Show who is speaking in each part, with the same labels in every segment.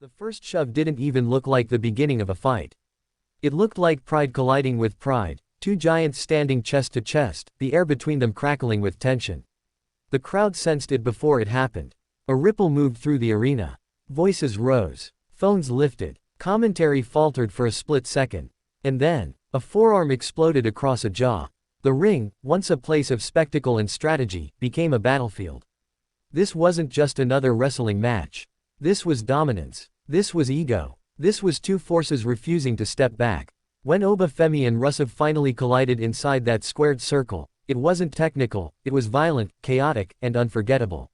Speaker 1: The first shove didn't even look like the beginning of a fight. It looked like pride colliding with pride, two giants standing chest to chest, the air between them crackling with tension. The crowd sensed it before it happened. A ripple moved through the arena. Voices rose. Phones lifted. Commentary faltered for a split second. And then, a forearm exploded across a jaw. The ring, once a place of spectacle and strategy, became a battlefield. This wasn't just another wrestling match. This was dominance. This was ego. This was two forces refusing to step back. When Oba Femi and Resev finally collided inside that squared circle, it wasn't technical, it was violent, chaotic, and unforgettable.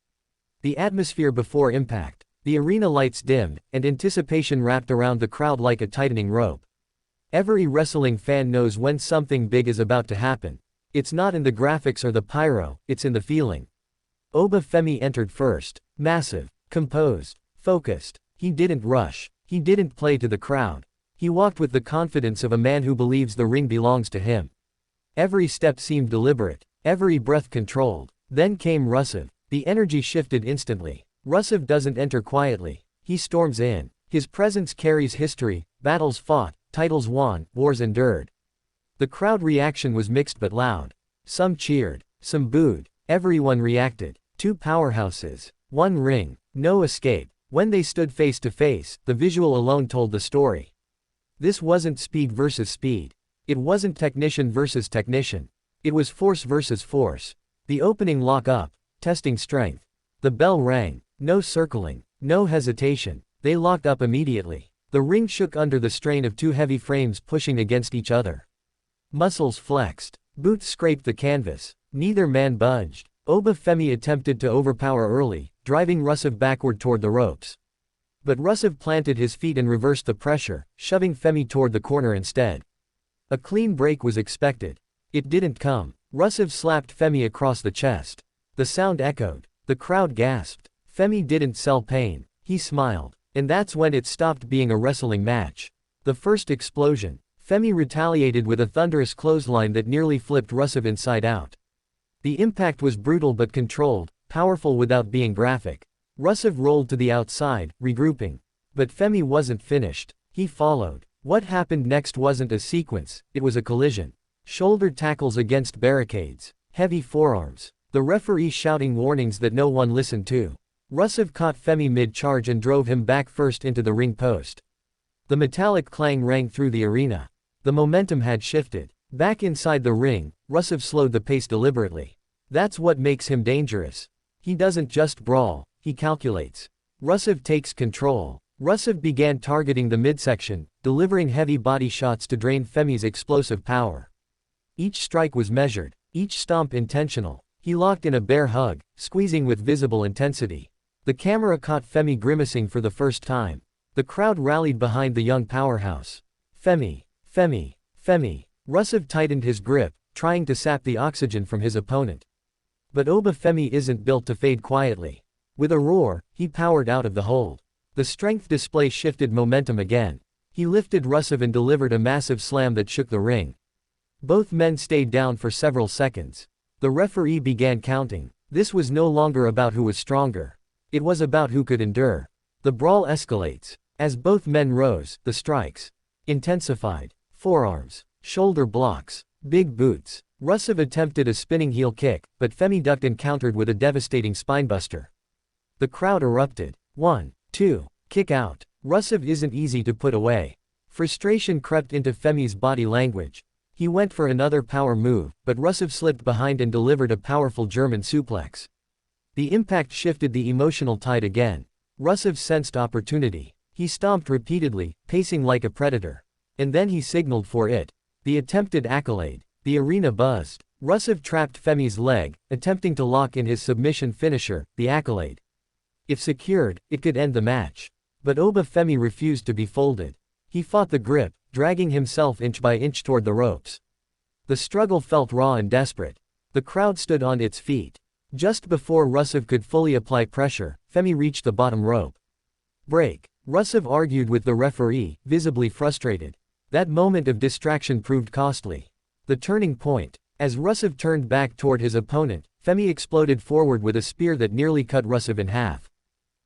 Speaker 1: The atmosphere before impact. The arena lights dimmed, and anticipation wrapped around the crowd like a tightening rope. Every wrestling fan knows when something big is about to happen. It's not in the graphics or the pyro, it's in the feeling. Oba Femi entered first. Massive. Composed. Focused. He didn't rush. He didn't play to the crowd. He walked with the confidence of a man who believes the ring belongs to him. Every step seemed deliberate. Every breath controlled. Then came Resev. The energy shifted instantly. Resev doesn't enter quietly. He storms in. His presence carries history, battles fought, titles won, wars endured. The crowd reaction was mixed but loud. Some cheered. Some booed. Everyone reacted. Two powerhouses. One ring. No escape. When they stood face to face, the visual alone told the story. This wasn't speed versus speed. It wasn't technician versus technician. It was force versus force. The opening lock-up, testing strength. The bell rang. No circling. No hesitation. They locked up immediately. The ring shook under the strain of two heavy frames pushing against each other. Muscles flexed. Boots scraped the canvas. Neither man budged. Oba Femi attempted to overpower early, driving Resev backward toward the ropes. But Resev planted his feet and reversed the pressure, shoving Femi toward the corner instead. A clean break was expected. It didn't come. Resev slapped Femi across the chest. The sound echoed. The crowd gasped. Femi didn't sell pain. He smiled. And that's when it stopped being a wrestling match. The first explosion. Femi retaliated with a thunderous clothesline that nearly flipped Resev inside out. The impact was brutal but controlled, powerful without being graphic. Resev rolled to the outside, regrouping. But Femi wasn't finished. He followed. What happened next wasn't a sequence, it was a collision. Shoulder tackles against barricades. Heavy forearms. The referee shouting warnings that no one listened to. Resev caught Femi mid-charge and drove him back first into the ring post. The metallic clang rang through the arena. The momentum had shifted. Back inside the ring, Resev slowed the pace deliberately. That's what makes him dangerous. He doesn't just brawl, he calculates. Resev takes control. Resev began targeting the midsection, delivering heavy body shots to drain Femi's explosive power. Each strike was measured, each stomp intentional. He locked in a bear hug, squeezing with visible intensity. The camera caught Femi grimacing for the first time. The crowd rallied behind the young powerhouse. Femi, Femi, Femi. Resev tightened his grip, trying to sap the oxygen from his opponent. But Oba Femi isn't built to fade quietly. With a roar, he powered out of the hold. The strength display shifted momentum again. He lifted Resev and delivered a massive slam that shook the ring. Both men stayed down for several seconds. The referee began counting. This was no longer about who was stronger. It was about who could endure. The brawl escalates. As both men rose, the strikes intensified. Forearms. Shoulder blocks. Big boots. Resev attempted a spinning heel kick, but Femi ducked and countered with a devastating spinebuster. The crowd erupted. 1, 2, kick out. Resev isn't easy to put away. Frustration crept into Femi's body language. He went for another power move, but Resev slipped behind and delivered a powerful German suplex. The impact shifted the emotional tide again. Resev sensed opportunity. He stomped repeatedly, pacing like a predator. And then he signaled for it. The attempted accolade. The arena buzzed. Resev trapped Femi's leg, attempting to lock in his submission finisher, the accolade. If secured, it could end the match. But Oba Femi refused to be folded. He fought the grip, dragging himself inch by inch toward the ropes. The struggle felt raw and desperate. The crowd stood on its feet. Just before Resev could fully apply pressure, Femi reached the bottom rope. Break. Resev argued with the referee, visibly frustrated. That moment of distraction proved costly. The turning point. As Resev turned back toward his opponent, Femi exploded forward with a spear that nearly cut Resev in half.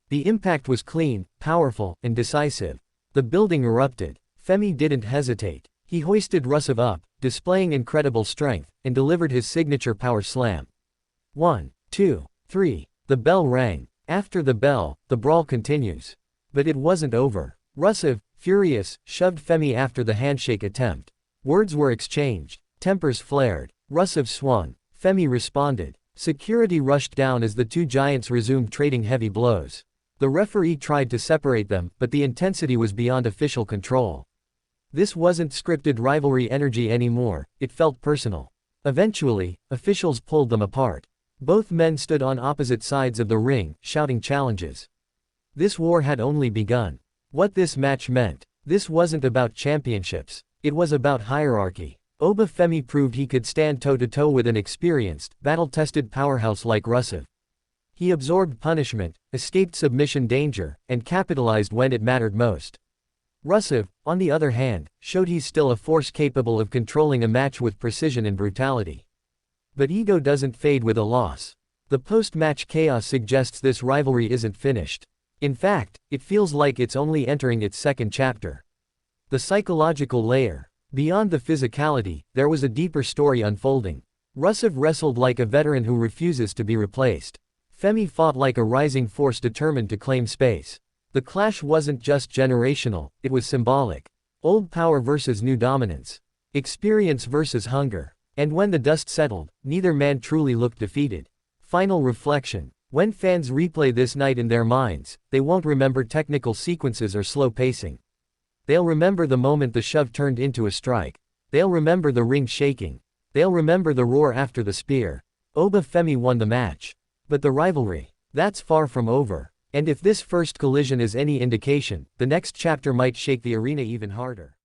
Speaker 1: The impact was clean, powerful, and decisive. The building erupted. Femi didn't hesitate. He hoisted Rusev up, displaying incredible strength, and delivered his signature power slam. 1, 2, 3. The bell rang. After the bell, the brawl continues. But it wasn't over. Rusev, furious, shoved Femi after the handshake attempt. Words were exchanged. Tempers flared. Rusev swung. Femi responded. Security rushed down as the two giants resumed trading heavy blows. The referee tried to separate them, but the intensity was beyond official control. This wasn't scripted rivalry energy anymore, it felt personal. Eventually, officials pulled them apart. Both men stood on opposite sides of the ring, shouting challenges. This war had only begun. What this match meant. This wasn't about championships. It was about hierarchy. Oba Femi proved he could stand toe-to-toe with an experienced, battle-tested powerhouse like Rusev. He absorbed punishment, escaped submission danger, and capitalized when it mattered most. Rusev, on the other hand, showed he's still a force capable of controlling a match with precision and brutality. But ego doesn't fade with a loss. The post-match chaos suggests this rivalry isn't finished. In fact, it feels like it's only entering its second chapter. The psychological layer. Beyond the physicality, there was a deeper story unfolding. Rusev wrestled like a veteran who refuses to be replaced. Femi fought like a rising force determined to claim space. The clash wasn't just generational, it was symbolic. Old power versus new dominance. Experience versus hunger. And when the dust settled, neither man truly looked defeated. Final reflection. When fans replay this night in their minds, they won't remember technical sequences or slow pacing. They'll remember the moment the shove turned into a strike. They'll remember the ring shaking. They'll remember the roar after the spear. Oba Femi won the match. But the rivalry, that's far from over. And if this first collision is any indication, the next chapter might shake the arena even harder.